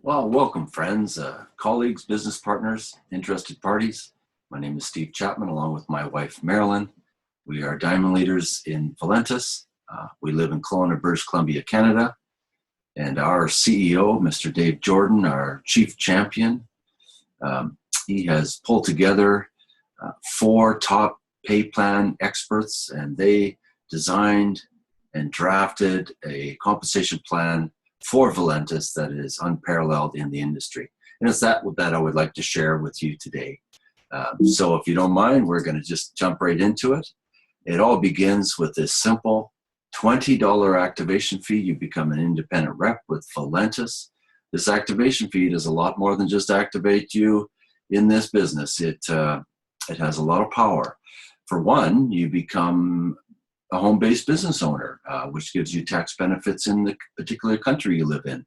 Well, welcome friends, colleagues, business partners, interested parties. My name is Steve Chapman along with my wife Marilyn. We are diamond leaders in Valentus. We live in Kelowna, British Columbia, Canada. And our CEO, Mr. Dave Jordan, our chief champion, he has pulled together four top pay plan experts, and they designed and drafted a compensation plan for Valentus that is unparalleled in the industry. And it's that I would like to share with you today. So if you don't mind, we're going to just jump right into it. It all begins with this simple $20 activation fee. You become an independent rep with Valentus. This activation fee does a lot more than just activate you in this business. It has a lot of power. For one, you become a home-based business owner, which gives you tax benefits in the particular country you live in.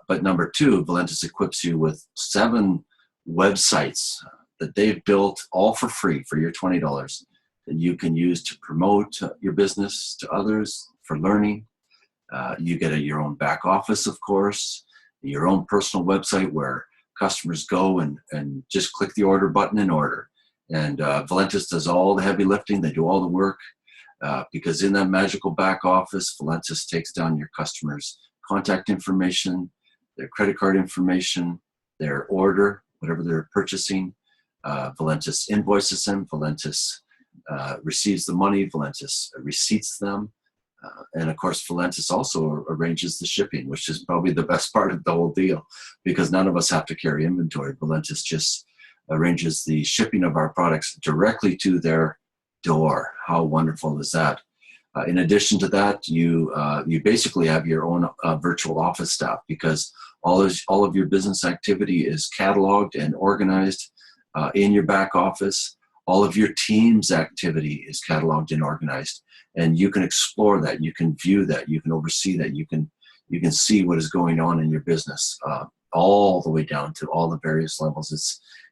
But number two, Valentus equips you with 7 websites that they've built all for free for your $20 that you can use to promote your business to others for learning. You get your own back office, of course, your own personal website where customers go and just click the order button and order. And Valentus does all the heavy lifting. They do all the work. Because in that magical back office, Valentus takes down your customers' contact information, their credit card information, their order, whatever they're purchasing. Valentus invoices them. Valentus receives the money. Valentus receipts them. And of course, Valentus also arranges the shipping, which is probably the best part of the whole deal, because none of us have to carry inventory. Valentus just arranges the shipping of our products directly to their door. How wonderful is that? In addition to that, you basically have your own virtual office staff, because all of your business activity is cataloged and organized in your back office. All of your team's activity is cataloged and organized, and you can explore that. You can view that. You can oversee that. You can see what is going on in your business, all the way down to all the various levels.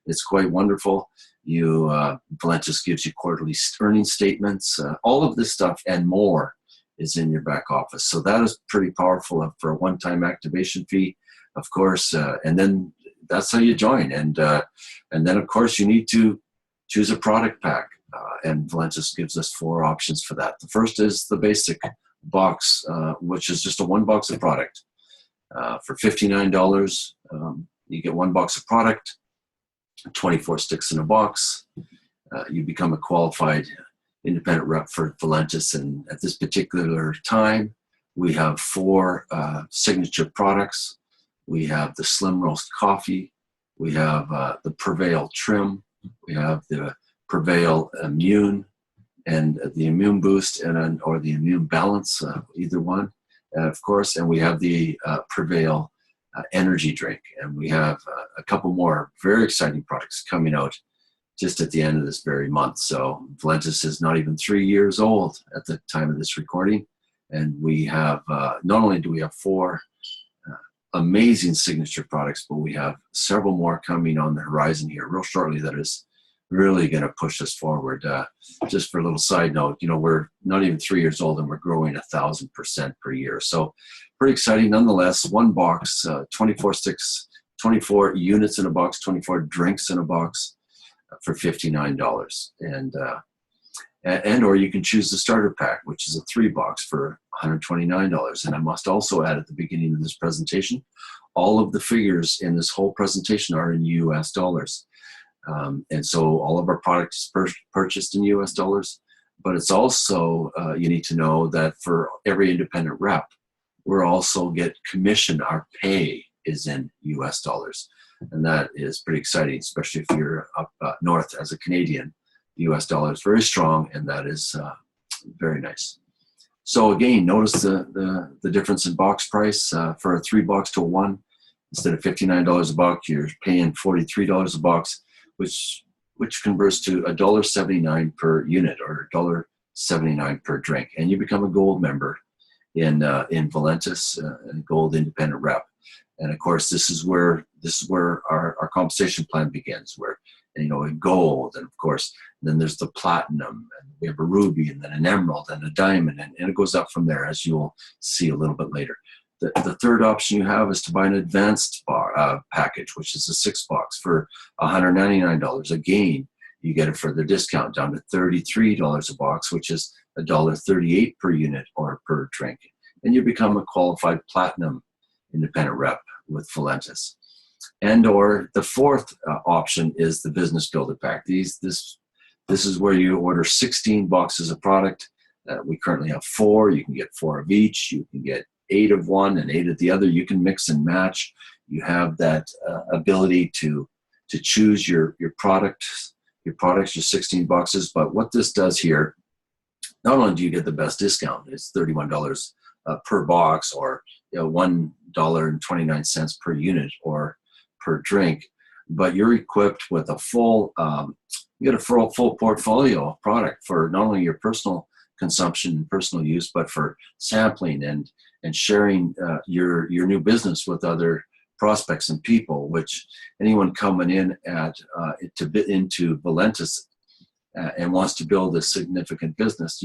It's quite wonderful. Valentus gives you quarterly earnings statements. All of this stuff and more is in your back office. So that is pretty powerful for a one-time activation fee, of course. And then that's how you join. And then, of course, you need to choose a product pack. And Valentus gives us 4 options for that. The first is the basic box, which is just a 1 box of product. For $59, you get 1 box of product. 24 sticks in a box. You become a qualified independent rep for Valentus, and at this particular time, we have 4 signature products. We have the Slim Roast Coffee. We have the Prevail Trim. We have the Prevail Immune and the Immune Boost or the Immune Balance, either one, of course. And we have the Prevail energy drink, and we have a couple more very exciting products coming out just at the end of this very month. So Valentus is not even 3 years old at the time of this recording, and we have not only do we have 4 amazing signature products, but we have several more coming on the horizon here real shortly that is really going to push us forward. Just for a little side note, we're not even 3 years old and we're growing 1,000% per year. So pretty exciting nonetheless. 1 box, 24 sticks, 24 units in a box, 24 drinks in a box for $59. And or you can choose the starter pack, which is a 3 box for $129. And I must also add at the beginning of this presentation, all of the figures in this whole presentation are in US dollars. And so all of our product is purchased in US dollars, but it's also, you need to know that for every independent rep, we're also get commission. Our pay is in US dollars. And that is pretty exciting, especially if you're up north as a Canadian. The US dollar is very strong, and that is very nice. So again, notice the difference in box price. For a 3 box to a 1, instead of $59 a box, you're paying $43 a box, which converts to $1.79 per unit or $1.79 per drink. And you become a gold member in Valentus, a gold independent rep. And of course, this is where our compensation plan begins, where, in gold, and of course, then there's the platinum, and we have a ruby, and then an emerald, and a diamond, and it goes up from there, as you'll see a little bit later. The third option you have is to buy an advanced package, which is a 6-box for $199. Again, you get a further discount down to $33 a box, which is $1.38 per unit or per drink. And you become a qualified platinum independent rep with Valentus. And or the fourth option is the business builder pack. This is where you order 16 boxes of product. We currently have 4. You can get 4 of each. You can get 8 of one and 8 of the other. You can mix and match. You have that ability to choose your products, your 16 boxes. But what this does here, not only do you get the best discount, it's $31 per box, or $1.29 per unit or per drink, but you're equipped with a full full portfolio of product for not only your personal consumption and personal use, but for sampling and sharing your new business with other prospects and people. Which anyone coming in into Valentus and wants to build a significant business,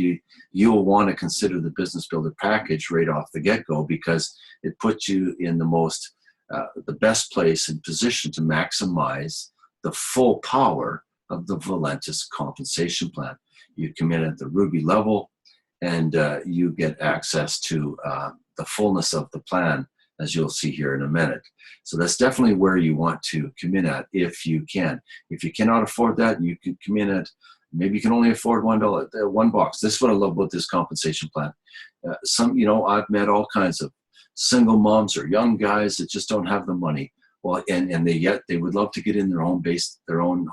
you'll want to consider the business builder package right off the get-go, because it puts you in the best place and position to maximize the full power of the Valentus compensation plan. You come in at the Ruby level, and you get access to the fullness of the plan, as you'll see here in a minute. So that's definitely where you want to come in at if you can. If you cannot afford that, you can come in at, maybe you can only afford one box. This is what I love about this compensation plan. I've met all kinds of single moms or young guys that just don't have the money. Well, and they would love to get in their own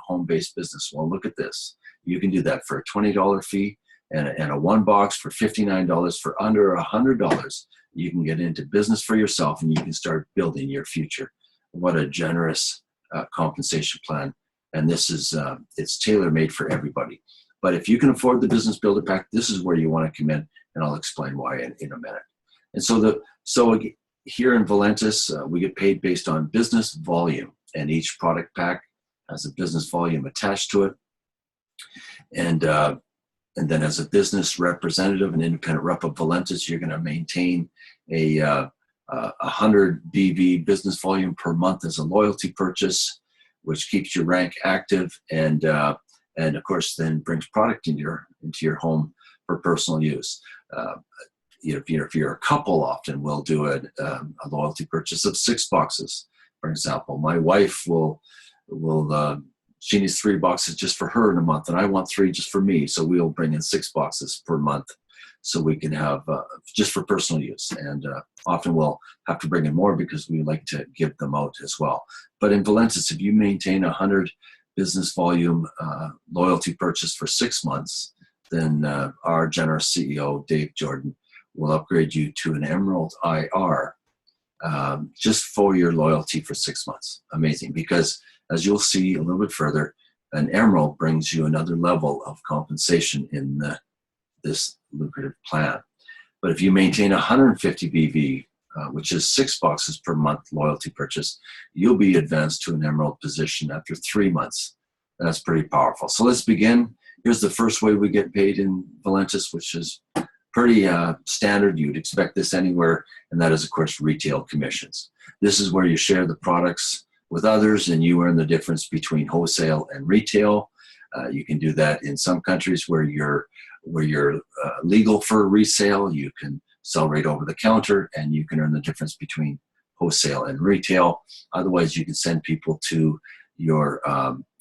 home-based business. Well, look at this. You can do that for a $20 fee and a 1 box for $59 for under $100. You can get into business for yourself, and you can start building your future. What a generous compensation plan. And this is, it's tailor-made for everybody. But if you can afford the business builder pack, this is where you want to come in, and I'll explain why in a minute. And so here in Valentus, we get paid based on business volume, and each product pack has a business volume attached to it. And then as a business representative, an independent rep of Valentus, you're going to maintain a 100 BV business volume per month as a loyalty purchase, which keeps your rank active, and of course then brings product into your home for personal use. If you're a couple, often we'll do a loyalty purchase of 6 boxes, for example. My wife will she needs 3 boxes just for her in a month, and I want 3 just for me. So we'll bring in 6 boxes per month, so we can have just for personal use. And often we'll have to bring in more because we like to give them out as well. But in Valentus, if you maintain 100 business volume loyalty purchase for 6 months, then our generous CEO, Dave Jordan, will upgrade you to an Emerald IR just for your loyalty for 6 months. Amazing, because as you'll see a little bit further, an Emerald brings you another level of compensation in this lucrative plan. But if you maintain 150 BV, which is 6 boxes per month loyalty purchase, you'll be advanced to an Emerald position after 3 months. That's pretty powerful. So let's begin. Here's the first way we get paid in Valentus, which is pretty standard. You'd expect this anywhere, and that is, of course, retail commissions. This is where you share the products with others, and you earn the difference between wholesale and retail. You can do that in some countries where you're legal for resale. You can sell right over the counter, and you can earn the difference between wholesale and retail. Otherwise, you can send people to your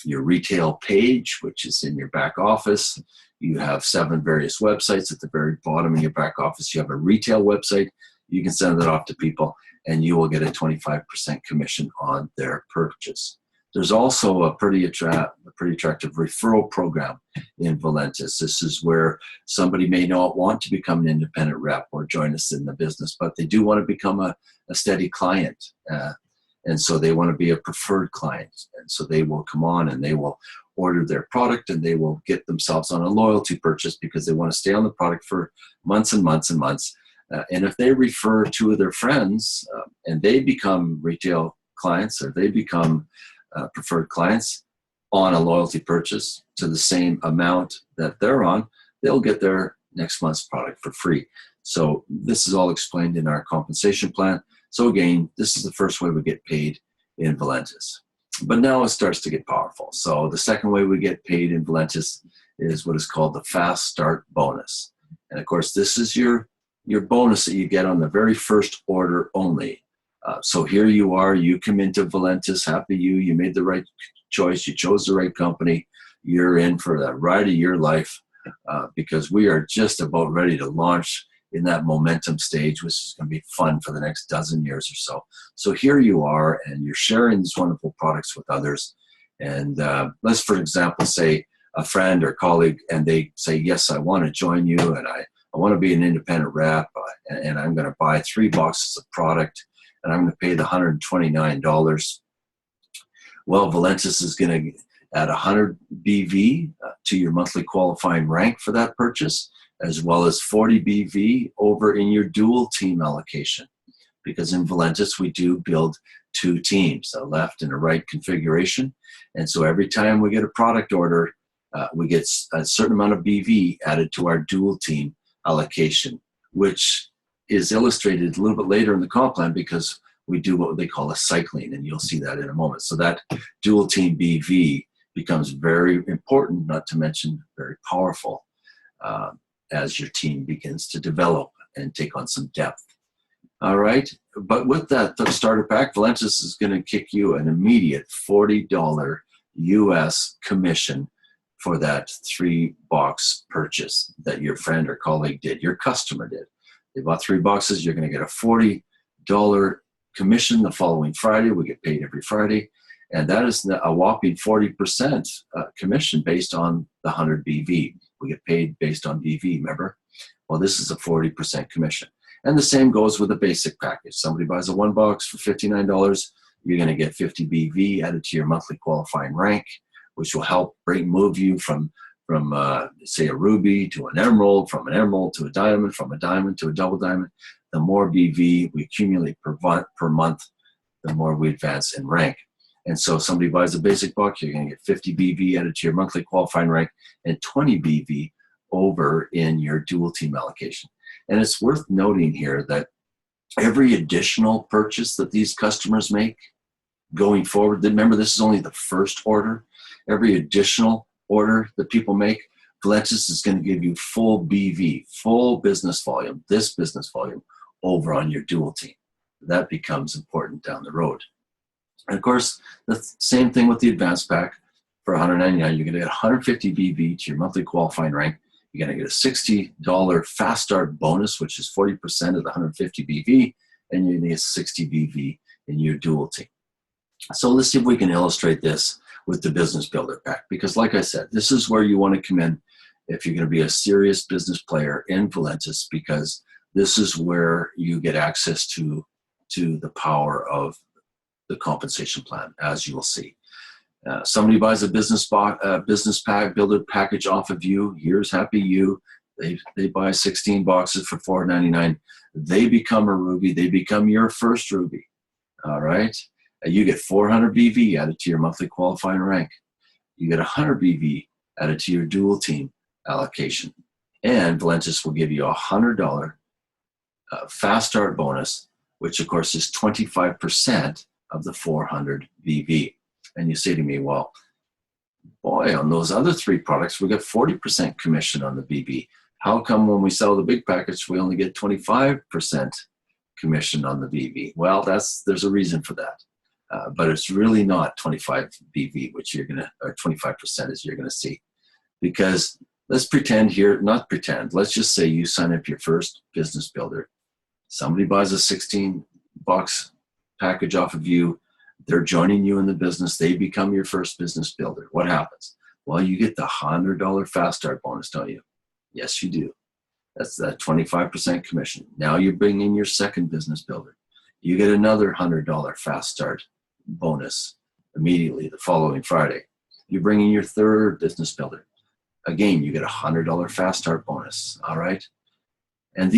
retail page, which is in your back office. You have 7 various websites. At the very bottom of your back office, you have a retail website. You can send that off to people, and you will get a 25% commission on their purchase. There's also a pretty attractive referral program in Valentus. This is where somebody may not want to become an independent rep or join us in the business, but they do want to become a steady client. And so they want to be a preferred client. And so they will come on and they will order their product, and they will get themselves on a loyalty purchase because they want to stay on the product for months and months and months. And if they refer 2 of their friends and they become retail clients, or they become preferred clients on a loyalty purchase to the same amount that they're on, they'll get their next month's product for free. So this is all explained in our compensation plan. So again, this is the first way we get paid in Valentus. But now it starts to get powerful. So the second way we get paid in Valentus is what is called the fast start bonus. And of course, this is your bonus that you get on the very first order only. So here you are, you come into Valentus, happy you made the right choice, you chose the right company, you're in for that ride of your life, because we are just about ready to launch in that momentum stage, which is going to be fun for the next dozen years or so. So here you are, and you're sharing these wonderful products with others. And let's, for example, say a friend or colleague, and they say, yes, I want to join you, and I want to be an independent rep, and I'm going to buy 3 boxes of product, and I'm going to pay the $129. Well, Valentus is going to add 100 BV to your monthly qualifying rank for that purchase, as well as 40 BV over in your dual team allocation. Because in Valentus, we do build 2 teams, a left and a right configuration. And so every time we get a product order, we get a certain amount of BV added to our dual team allocation, which is illustrated a little bit later in the comp plan because we do what they call a cycling, and you'll see that in a moment. So that dual team BV becomes very important, not to mention very powerful, as your team begins to develop and take on some depth. All right, but with that starter pack, Valentus is going to kick you an immediate $40 US commission for that 3-box purchase that your friend or colleague did, your customer did. They bought 3 boxes, you're going to get a $40 commission the following Friday. We get paid every Friday. And that is a whopping 40% commission based on the 100 BV. We get paid based on BV, remember? Well, this is a 40% commission. And the same goes with the basic package. Somebody buys a 1 box for $59, you're going to get 50 BV added to your monthly qualifying rank, which will help move you from say, a ruby to an emerald, from an emerald to a diamond, from a diamond to a double diamond. The more BV we accumulate per month, the more we advance in rank. And so if somebody buys a basic box, you're going to get 50 BV added to your monthly qualifying rank and 20 BV over in your dual team allocation. And it's worth noting here that every additional purchase that these customers make going forward, remember this is only the first order, every additional order that people make, Valentus is going to give you full BV, full business volume, this business volume over on your dual team. That becomes important down the road. And of course, the same thing with the advanced pack. For $199, you're going to get 150 BV to your monthly qualifying rank. You're going to get a $60 fast start bonus, which is 40% of the 150 BV, and you're going to get 60 BV in your dual team. So let's see if we can illustrate this with the business builder pack, because like I said, this is where you want to come in if you're going to be a serious business player in Valentus, because this is where you get access to the power of the compensation plan, as you will see. Somebody buys a business pack builder package off of you. Here's happy you. They buy 16 boxes for $4.99. They become a ruby. They become your first ruby. All right. You get 400 BV added to your monthly qualifying rank. You get 100 BV added to your dual team allocation. And Valentus will give you a $100 fast start bonus, which of course is 25% of the 400 BV. And you say to me, well, boy, on those other 3 products, we get 40% commission on the BV. How come when we sell the big package, we only get 25% commission on the BV? Well, there's a reason for that. But it's really not 25 BV, which you're going to, or 25% as you're going to see. Because let's pretend here, not pretend, let's just say you sign up your first business builder. Somebody buys a 16 box package off of you. They're joining you in the business. They become your first business builder. What happens? Well, you get the $100 fast start bonus, don't you? Yes, you do. That's that 25% commission. Now you bring in your second business builder. You get another $100 fast start bonus immediately the following Friday. You bring in your third business builder. Again, you get a $100 fast start bonus. All right. And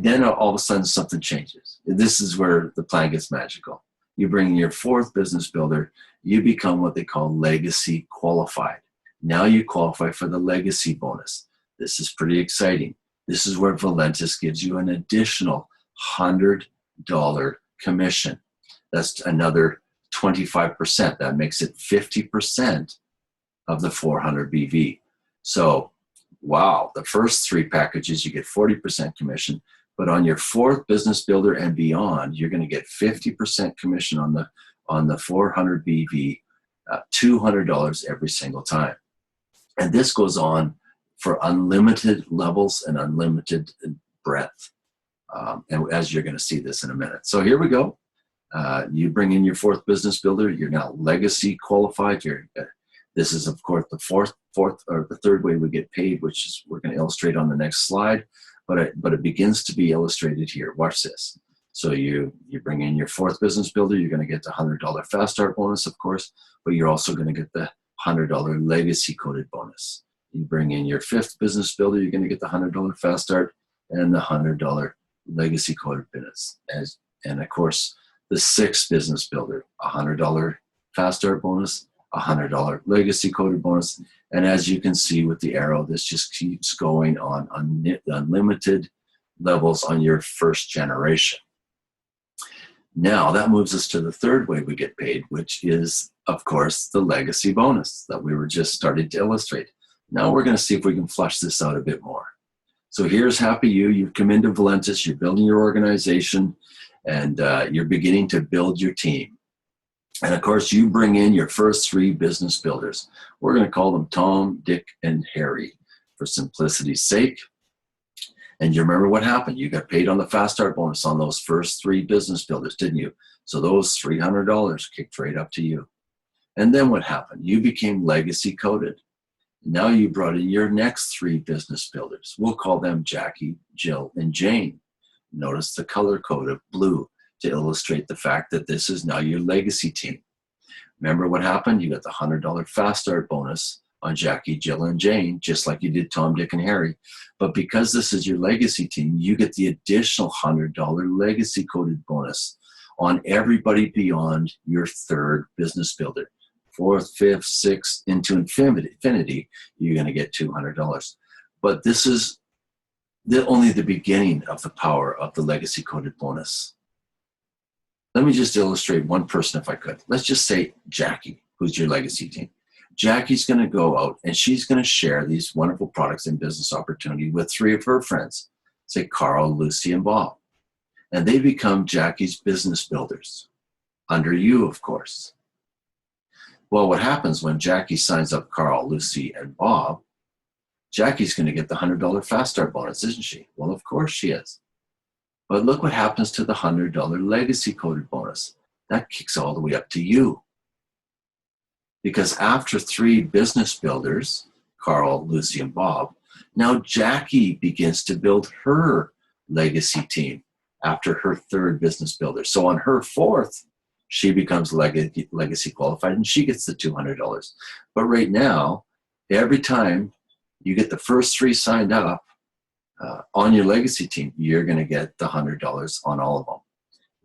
then all of a sudden something changes. This is where the plan gets magical. You bring in your fourth business builder, you become what they call legacy qualified. Now you qualify for the legacy bonus. This is pretty exciting. This is where Valentus gives you an additional $100 commission. That's another 25%. That makes it 50% of the 400 BV. So, wow, the first 3 packages, you get 40% commission. But on your 4th business builder and beyond, you're going to get 50% commission on the 400 BV, $200 every single time. And this goes on for unlimited levels and unlimited breadth. And as you're going to see this in a minute. So here we go. You bring in your 4th business builder. You're now legacy qualified. This is, of course, the fourth or the 3rd way we get paid, which is we're going to illustrate on the next slide. But it begins to be illustrated here. Watch this. So you bring in your 4th business builder. You're going to get the $100 fast start bonus, of course, but you're also going to get the $100 legacy coded bonus. You bring in your 5th business builder. You're going to get the $100 fast start and the $100 legacy coded bonus. And of course, the 6th business builder, $100 fast start bonus, $100 legacy coded bonus. And as you can see with the arrow, this just keeps going on unlimited levels on your 1st generation. Now that moves us to the 3rd way we get paid, which is, of course, the legacy bonus that we were just starting to illustrate. Now we're going to see if we can flesh this out a bit more. So here's happy you. You've come into Valentus, you're building your organization, and you're beginning to build your team. And of course, you bring in your first 3 business builders. We're going to call them Tom, Dick, and Harry for simplicity's sake. And you remember what happened. You got paid on the fast start bonus on those first 3 business builders, didn't you? So those $300 kicked right up to you. And then what happened? You became legacy coded. Now you brought in your next 3 business builders. We'll call them Jackie, Jill, and Jane. Notice the color code of blue to illustrate the fact that this is now your legacy team. Remember what happened? You got the $100 fast start bonus on Jackie, Jill, and Jane, just like you did Tom, Dick, and Harry. But because this is your legacy team, you get the additional $100 legacy coded bonus on everybody beyond your 3rd business builder. 4th, 5th, 6th, into infinity, you're going to get $200. But this is only the beginning of the power of the legacy coded bonus. Let me just illustrate one person if I could. Let's just say Jackie, who's your legacy team. Jackie's going to go out and she's going to share these wonderful products and business opportunity with 3 of her friends, say Carl, Lucy, and Bob. And they become Jackie's business builders, under you, of course. Well, what happens when Jackie signs up Carl, Lucy, and Bob, Jackie's going to get the $100 fast start bonus, isn't she? Well, of course she is. But look what happens to the $100 legacy coded bonus. That kicks all the way up to you. Because after 3 business builders, Carl, Lucy, and Bob, now Jackie begins to build her legacy team after her 3rd business builder. So on her 4th, she becomes legacy qualified and she gets the $200. But right now, every time you get the first 3 signed up on your legacy team, you're going to get the $100 on all of them.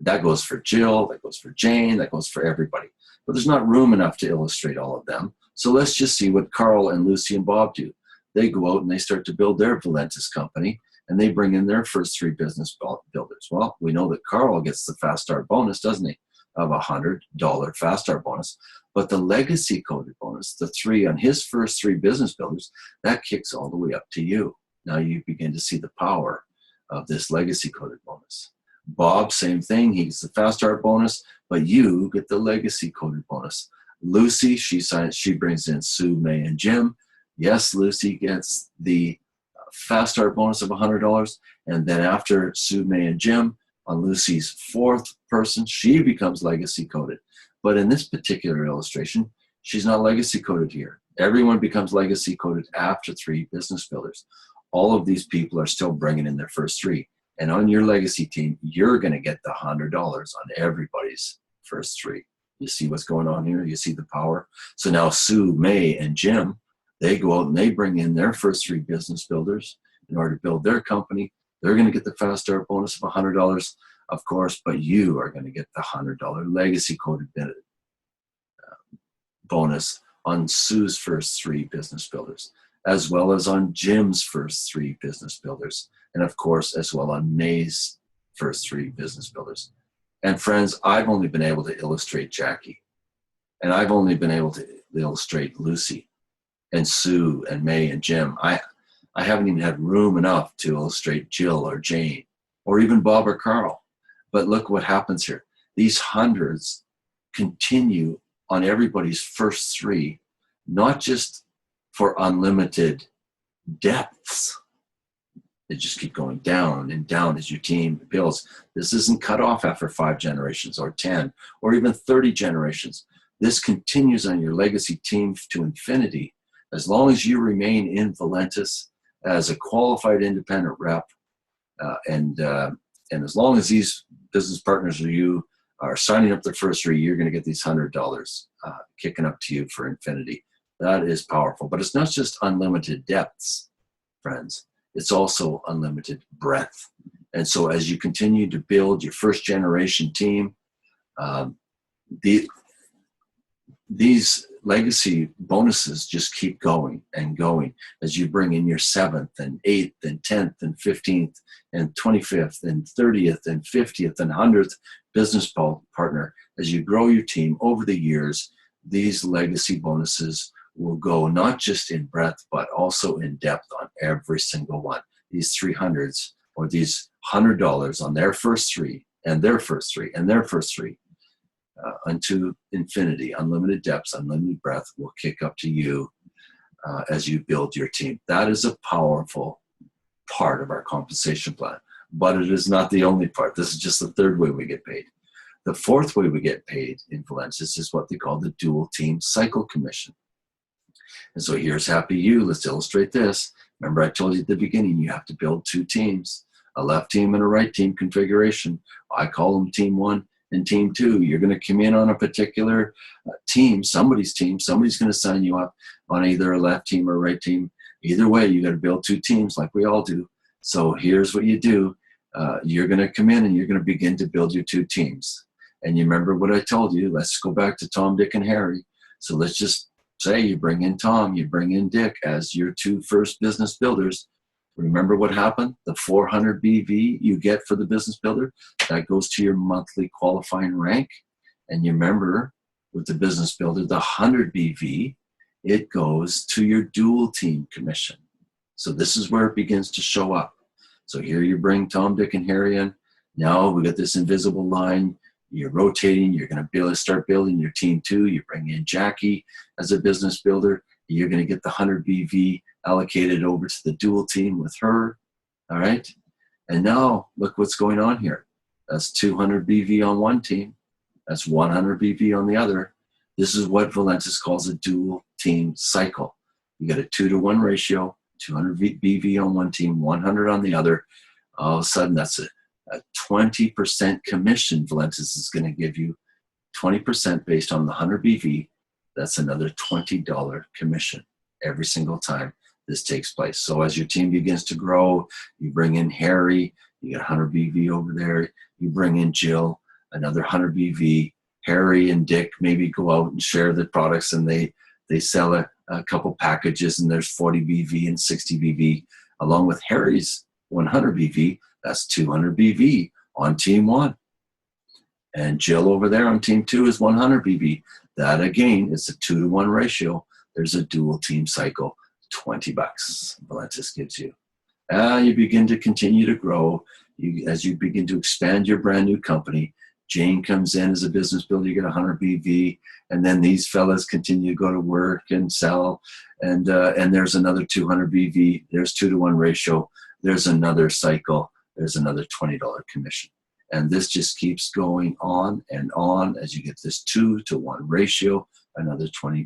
That goes for Jill, that goes for Jane, that goes for everybody. But there's not room enough to illustrate all of them. So let's just see what Carl and Lucy and Bob do. They go out and they start to build their Valentus company, and they bring in their first 3 business builders. Well, we know that Carl gets the fast start bonus, doesn't he, of a $100 fast start bonus. But the legacy coded bonus, the 3 on his first 3 business builders, that kicks all the way up to you. Now you begin to see the power of this legacy coded bonus. Bob, same thing. He gets the fast start bonus, but you get the legacy coded bonus. Lucy, she brings in Sue, May, and Jim. Yes, Lucy gets the fast start bonus of $100. And then after Sue, May, and Jim, on Lucy's 4th person, she becomes legacy coded. But in this particular illustration, she's not legacy coded here. Everyone becomes legacy coded after 3 business builders. All of these people are still bringing in their first 3. And on your legacy team, you're going to get the $100 on everybody's first 3. You see what's going on here? You see the power? So now Sue, May, and Jim, they go out and they bring in their first 3 business builders in order to build their company. They're going to get the fast start bonus of $100, of course, but you are going to get the $100 legacy coded bonus on Sue's first 3 business builders. as well as on Jim's first 3 business builders, and of course, as well on May's first 3 business builders. And friends, I've only been able to illustrate Jackie, and I've only been able to illustrate Lucy and Sue and May and Jim. I haven't even had room enough to illustrate Jill or Jane or even Bob or Carl. But look what happens here. These hundreds continue on everybody's first 3, not just for unlimited depths. They just keep going down and down as your team builds. This isn't cut off after 5 generations or 10 or even 30 generations. This continues on your legacy team to infinity. As long as you remain in Valentus as a qualified independent rep, and as long as these business partners or you are signing up their first 3, you're going to get these $100 kicking up to you for infinity. That is powerful. But it's not just unlimited depths, friends. It's also unlimited breadth. And so as you continue to build your first generation team, these legacy bonuses just keep going and going as you bring in your 7th and 8th and 10th and 15th and 25th and 30th and 50th and 100th business partner. As you grow your team over the years, these legacy bonuses will go not just in breadth, but also in depth on every single one. These 300s or these $100 on their first 3 and their first 3 and their first 3 unto infinity, unlimited depths, unlimited breadth will kick up to you as you build your team. That is a powerful part of our compensation plan, but it is not the only part. This is just the 3rd way we get paid. The 4th way we get paid in Valentus is what they call the dual team cycle commission. And so here's happy you. Let's illustrate this. Remember I told you at the beginning, you have to build 2 teams, a left team and a right team configuration. I call them team 1 and team 2. You're going to come in on a particular team, somebody's going to sign you up on either a left team or right team. Either way, you got to build 2 teams like we all do. So here's what you do. You're going to come in and you're going to begin to build your 2 teams. And you remember what I told you. Let's go back to Tom, Dick, and Harry. So let's just say you bring in Tom, you bring in Dick as your 2 first business builders. Remember what happened? The 400 BV you get for the business builder, that goes to your monthly qualifying rank. And you remember with the business builder, the 100 BV, it goes to your dual team commission. So this is where it begins to show up. So here you bring Tom, Dick, and Harry in. Now we got this invisible line. You're rotating. You're going to start building your team 2. You bring in Jackie as a business builder. You're going to get the 100 BV allocated over to the dual team with her. All right. And now look what's going on here. That's 200 BV on one team. That's 100 BV on the other. This is what Valentus calls a dual team cycle. You got a 2-to-1 ratio, 200 BV on one team, 100 on the other. All of a sudden, that's a 20% commission Valentus is going to give you, 20% based on the 100 BV. That's another $20 commission every single time this takes place. So as your team begins to grow, you bring in Harry, you get 100 BV over there. You bring in Jill, another 100 BV. Harry and Dick maybe go out and share the products, and they sell a couple packages, and there's 40 BV and 60 BV, along with Harry's 100 BV. That's 200 BV on team 1. And Jill over there on team 2 is 100 BV. That again is a 2-to-1 ratio. There's a dual team cycle, $20 Valentus gives you. You begin to continue to grow. As you begin to expand your brand new company, Jane comes in as a business builder, you get 100 BV, and then these fellas continue to go to work and sell, and there's another 200 BV. There's 2-to-1 ratio. There's another cycle. There's another $20 commission. And this just keeps going on and on as you get this 2-to-1 ratio, another $20,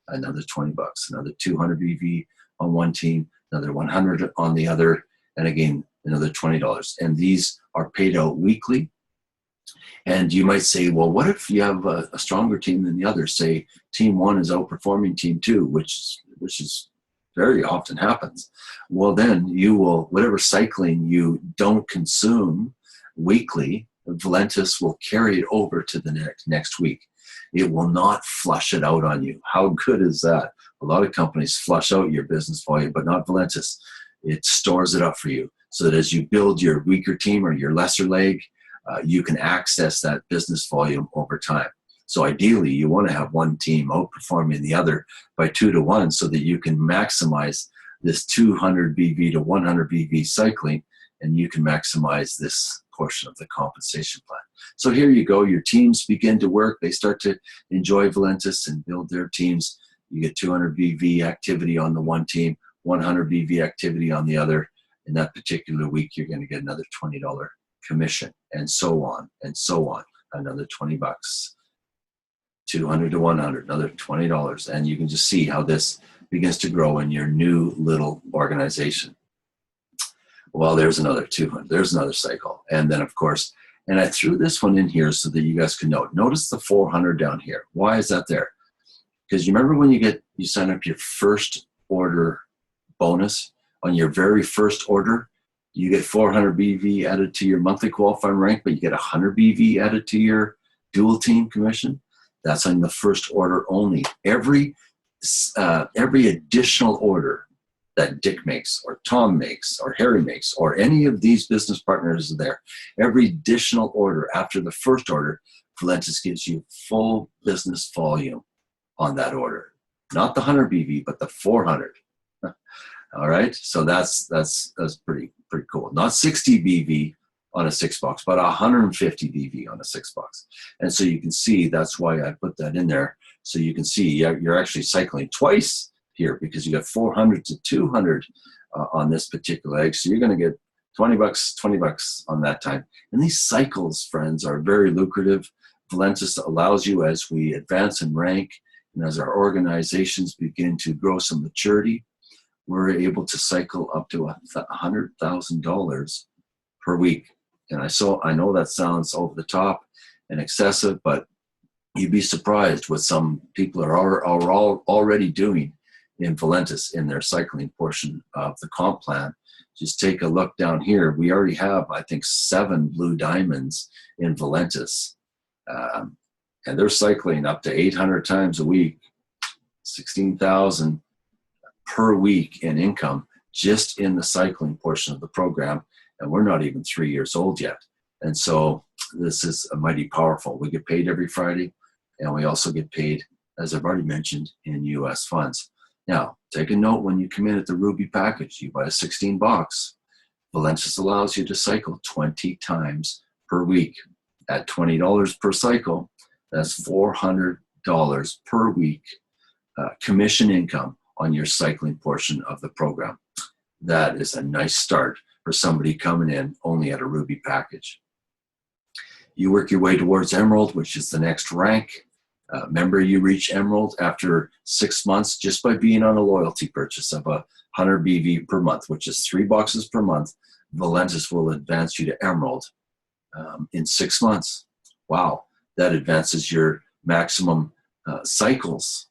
another $20, another 200 BV on one team, another 100 on the other, and again, another $20. And these are paid out weekly. And you might say, well, what if you have a stronger team than the other? Say team 1 is outperforming team 2, which is very often happens. Well, then you will, whatever cycling you don't consume weekly, Valentus will carry it over to the next week. It will not flush it out on you. How good is that? A lot of companies flush out your business volume, but not Valentus. It stores it up for you so that as you build your weaker team or your lesser leg, you can access that business volume over time. So ideally, you want to have one team outperforming the other by 2 to 1 so that you can maximize this 200 BV to 100 BV cycling, and you can maximize this portion of the compensation plan. So here you go. Your teams begin to work. They start to enjoy Valentus and build their teams. You get 200 BV activity on the one team, 100 BV activity on the other. In that particular week, you're going to get another $20 commission, and so on and so on. Another $20. 200 to 100, another $20. And you can just see how this begins to grow in your new little organization. Well, there's another 200. There's another cycle. And then, of course, and I threw this one in here so that you guys can note. Notice the 400 down here. Why is that there? Because you remember when you sign up your first order bonus, on your very first order, you get 400 BV added to your monthly qualifying rank, but you get 100 BV added to your dual team commission. That's on the first order only. Every additional order that Dick makes, or Tom makes, or Harry makes, or any of these business partners there, every additional order after the first order, Valentus gives you full business volume on that order. Not the 100 BV, but the 400. All right, so that's pretty cool. Not 60 BV on a 6-box, but 150 BV on a 6-box. And so you can see that's why I put that in there. So you can see you're actually cycling twice here because you got 400 to 200 on this particular egg. So you're going to get $20 on that time. And these cycles, friends, are very lucrative. Valentus allows you, as we advance in rank and as our organizations begin to grow some maturity, we're able to cycle up to $100,000 per week. And I know that sounds over the top and excessive, but you'd be surprised what some people are already doing in Valentus in their cycling portion of the comp plan. Just take a look down here. We already have, I think, 7 blue diamonds in Valentus. And they're cycling up to 800 times a week, 16,000 per week in income just in the cycling portion of the program. And we're not even 3 years old yet. And so this is a mighty powerful. We get paid every Friday, and we also get paid, as I've already mentioned, in U.S. funds. Now, take a note when you come in at the Ruby package, you buy a 16-box. Valentus allows you to cycle 20 times per week at $20 per cycle. That's $400 per week commission income on your cycling portion of the program. That is a nice start for somebody coming in only at a Ruby package. You work your way towards Emerald, which is the next rank. Remember, you reach Emerald after 6 months just by being on a loyalty purchase of 100 BV per month, which is 3 boxes per month. Valentus will advance you to Emerald in 6 months. Wow, that advances your maximum cycles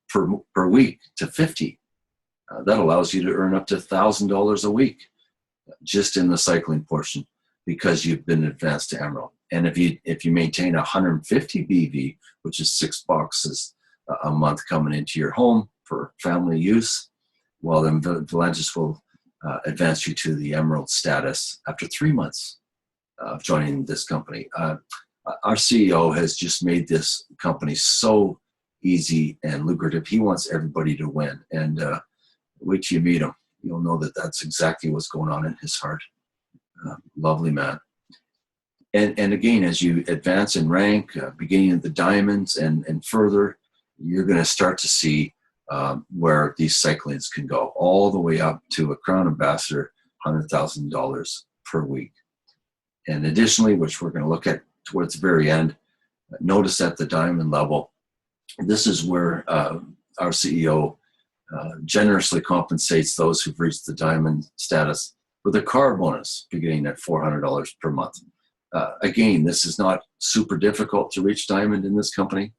per week to 50. That allows you to earn up to $1,000 a week just in the cycling portion because you've been advanced to Emerald. And if you maintain 150 BV, which is 6 boxes a month coming into your home for family use, well, then Valentus will advance you to the Emerald status after 3 months of joining this company. Our CEO has just made this company so easy and lucrative. He wants everybody to win. And wait till you meet him. You'll know that that's exactly what's going on in his heart. Lovely man. And again, as you advance in rank, beginning at the diamonds and further, you're going to start to see where these cyclings can go, all the way up to a Crown Ambassador, $100,000 per week. And additionally, which we're going to look at towards the very end, notice at the diamond level, this is where our CEO generously compensates those who've reached the diamond status with a car bonus beginning at $400 per month. Again, this is not super difficult to reach diamond in this company.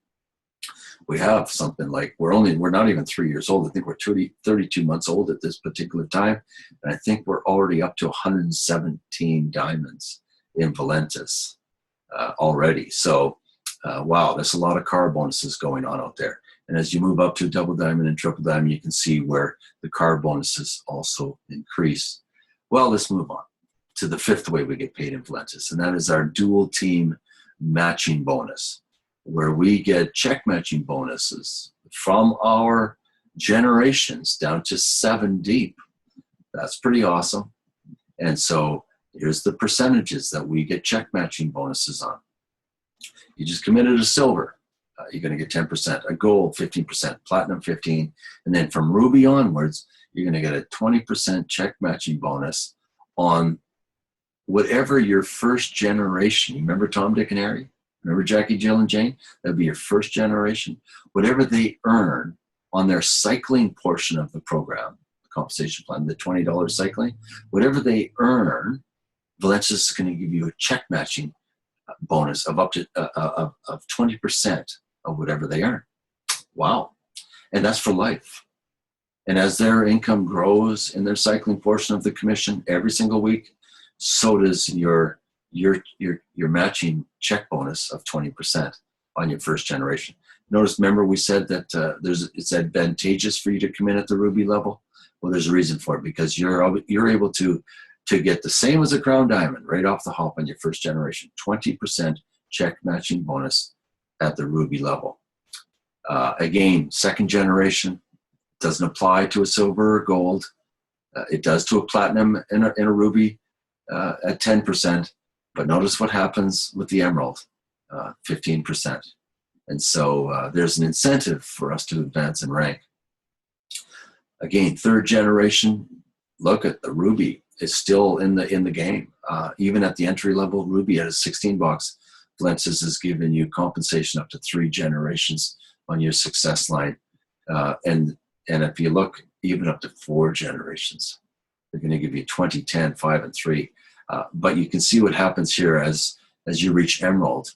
We have something like, we're not even 3 years old. I think we're 32 months old at this particular time. And I think we're already up to 117 diamonds in Valentus already. So wow, there's a lot of car bonuses going on out there. And as you move up to double diamond and triple diamond, you can see where the car bonuses also increase. Well, let's move on to the fifth way we get paid in Valentus, and that is our dual team matching bonus, where we get check matching bonuses from our generations down to 7 deep. That's pretty awesome. And so here's the percentages that we get check matching bonuses on. You just committed a silver, you're going to get 10%, a gold 15%, platinum 15%, and then from ruby onwards, you're going to get a 20% check matching bonus on whatever your first generation. You remember Tom, Dick, and Harry? Remember Jackie, Jill, and Jane? That'd be your first generation. Whatever they earn on their cycling portion of the program, the compensation plan, the $20 cycling, whatever they earn, Valentus is going to give you a check matching bonus of up to of 20% of whatever they earn. Wow. And that's for life. And as their income grows in their cycling portion of the commission every single week, so does your matching check bonus of 20% on your first generation. Notice, remember we said that it's advantageous for you to come in at the ruby level? Well, there's a reason for it, because you're able to get the same as a crown diamond right off the hop on your first generation, 20% check matching bonus at the ruby level. Again, second generation doesn't apply to a silver or gold. It does to a platinum and a ruby at 10%. But notice what happens with the emerald, 15%. And so there's an incentive for us to advance in rank. Again, third generation, look at the ruby. It's still in the game. Even at the entry level, ruby at a 16 box, Valentus is giving you compensation up to 3 generations on your success line. And if you look even up to 4 generations, they're going to give you 20, 10, 5, and 3. But you can see what happens here as you reach emerald.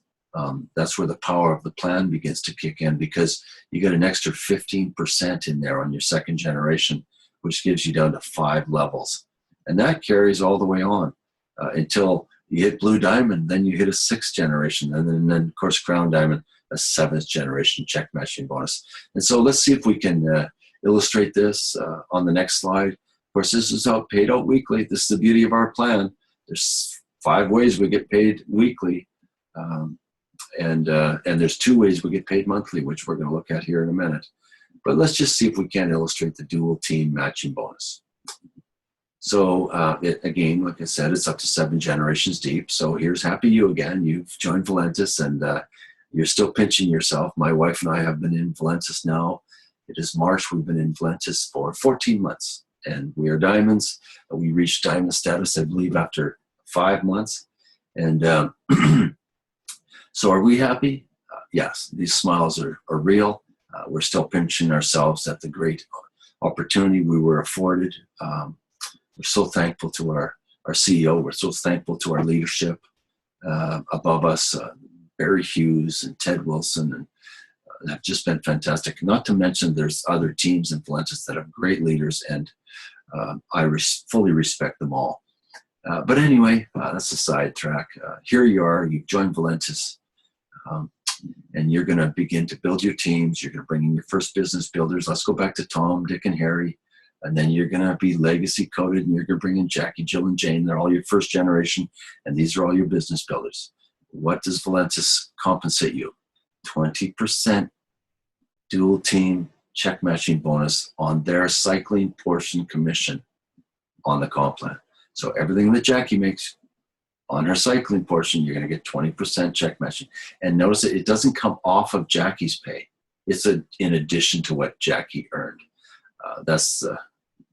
That's where the power of the plan begins to kick in, because you get an extra 15% in there on your second generation, which gives you down to 5 levels. And that carries all the way on until you hit blue diamond, then you hit a 6th generation, and then of course crown diamond, a 7th generation check matching bonus. And so let's see if we can illustrate this on the next slide. Of course, this is paid out weekly. This is the beauty of our plan. There's 5 ways we get paid weekly, and there's 2 ways we get paid monthly, which we're going to look at here in a minute. But let's just see if we can illustrate the dual team matching bonus. So again, like I said, it's up to 7 generations deep. So here's happy you again. You've joined Valentus, and you're still pinching yourself. My wife and I have been in Valentus now. It is March. We've been in Valentus for 14 months, and we are diamonds. We reached diamond status, I believe, after 5 months. And so are we happy? Yes, these smiles are real. We're still pinching ourselves at the great opportunity we were afforded. We're so thankful to our CEO. We're so thankful to our leadership above us, Barry Hughes and Ted Wilson, and have just been fantastic. Not to mention there's other teams in Valentus that have great leaders, and I fully respect them all. But anyway, that's a sidetrack. Here you are, you've joined Valentus, and you're going to begin to build your teams. You're going to bring in your first business builders. Let's go back to Tom, Dick, and Harry. And then you're going to be legacy coded, and you're going to bring in Jackie, Jill, and Jane. They're all your first generation, and these are all your business builders. What does Valentus compensate you? 20% dual team check matching bonus on their cycling portion commission on the comp plan. So everything that Jackie makes on her cycling portion, you're going to get 20% check matching. And notice that it doesn't come off of Jackie's pay. It's in addition to what Jackie earned. That's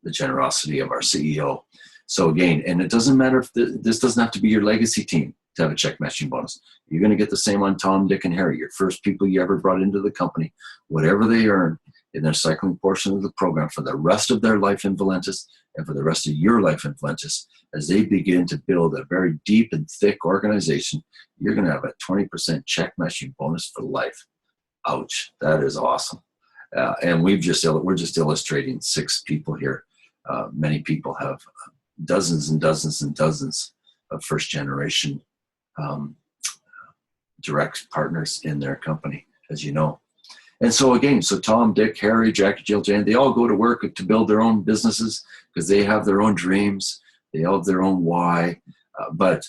the generosity of our CEO. So again, and it doesn't matter if this doesn't have to be your legacy team to have a check matching bonus. You're going to get the same on Tom, Dick, and Harry, your first people you ever brought into the company. Whatever they earn in their cycling portion of the program for the rest of their life in Valentus and for the rest of your life in Valentus, as they begin to build a very deep and thick organization, you're going to have a 20% check matching bonus for life. Ouch, that is awesome. And we're just illustrating 6 people here. Many people have dozens and dozens and dozens of first generation direct partners in their company, as you know. And so again, so Tom, Dick, Harry, Jackie, Jill, Jane, they all go to work to build their own businesses because they have their own dreams. They all have their own why. But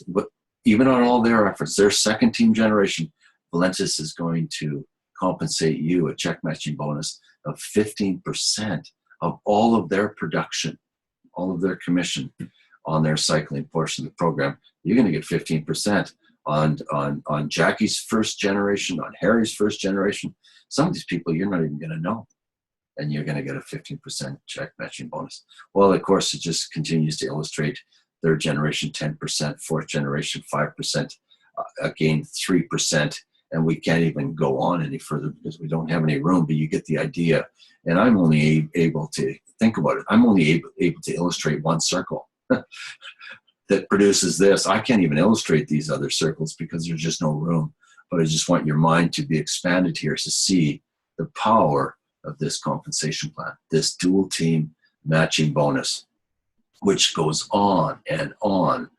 even on all their efforts, their second team generation, Valentus is going to compensate you a check matching bonus of 15% of all of their production, all of their commission on their cycling portion of the program. You're going to get 15% on Jackie's first generation, on Harry's first generation. Some of these people you're not even going to know, and you're going to get a 15% check matching bonus. Well, of course, it just continues to illustrate third generation 10%, fourth generation 5%, again 3%, and we can't even go on any further because we don't have any room, but you get the idea. And I'm only able to think about it. I'm only able to illustrate one circle that produces this. I can't even illustrate these other circles because there's just no room. But I just want your mind to be expanded here to see the power of this compensation plan, this dual team matching bonus, which goes on and on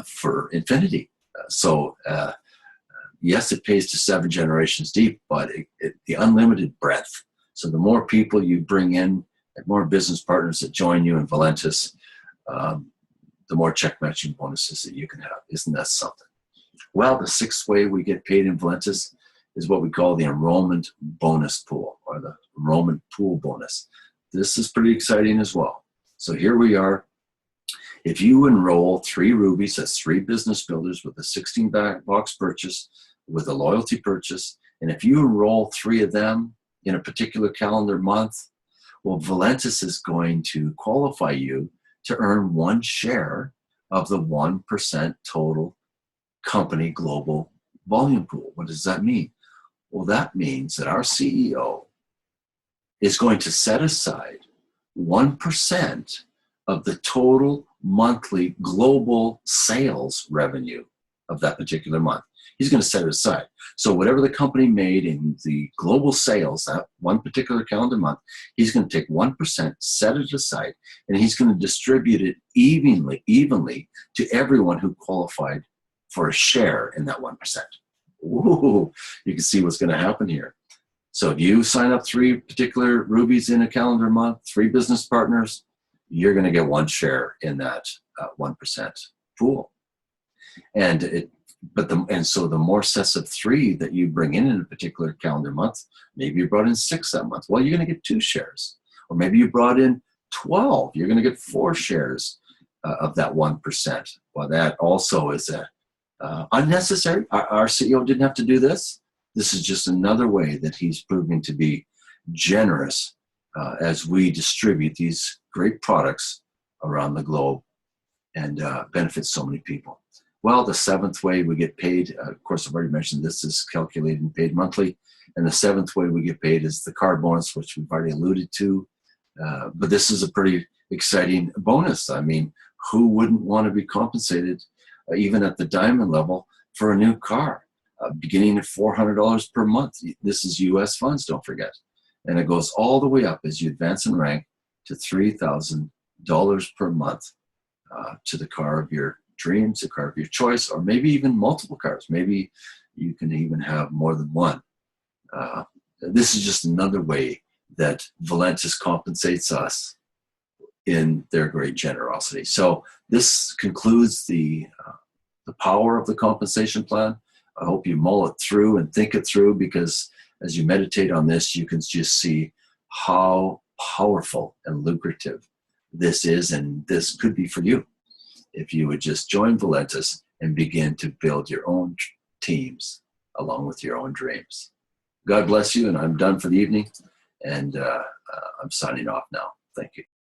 for infinity. Yes, it pays to 7 generations deep, but the unlimited breadth. So the more people you bring in, and more business partners that join you in Valentus, the more check matching bonuses that you can have. Isn't that something? Well, the 6th way we get paid in Valentus is what we call the enrollment bonus pool, or the enrollment pool bonus. This is pretty exciting as well. So here we are. If you enroll 3 rubies, that's 3 business builders with a 16-box purchase, with a loyalty purchase, and if you enroll 3 of them in a particular calendar month, well, Valentus is going to qualify you to earn 1 share of the 1% total company global volume pool. What does that mean? Well, that means that our CEO is going to set aside 1% of the total monthly global sales revenue of that particular month. He's going to set it aside. So whatever the company made in the global sales that one particular calendar month, he's going to take 1%, set it aside, and he's going to distribute it evenly to everyone who qualified for a share in that 1%. Ooh, you can see what's going to happen here. So if you sign up 3 particular rubies in a calendar month, 3 business partners, you're going to get 1 share in that 1% pool. So the more sets of 3 that you bring in a particular calendar month, maybe you brought in 6 that month, well, you're going to get 2 shares. Or maybe you brought in 12, you're going to get 4 shares of that 1%. Well, that also is unnecessary. Our CEO didn't have to do this. This is just another way that he's proving to be generous as we distribute these great products around the globe and benefit so many people. Well, the 7th way we get paid, of course, I've already mentioned this is calculated and paid monthly. And the 7th way we get paid is the car bonus, which we've already alluded to. But this is a pretty exciting bonus. I mean, who wouldn't want to be compensated, even at the diamond level, for a new car, beginning at $400 per month? This is U.S. funds, don't forget. And it goes all the way up as you advance in rank to $3,000 per month to the car of your dreams, a car of your choice, or maybe even multiple cars. Maybe you can even have more than one. This is just another way that Valentus compensates us in their great generosity. So this concludes the power of the compensation plan. I hope you mull it through and think it through, because as you meditate on this, you can just see how powerful and lucrative this is, and this could be for you if you would just join Valentus and begin to build your own teams along with your own dreams. God bless you, and I'm done for the evening, and I'm signing off now. Thank you.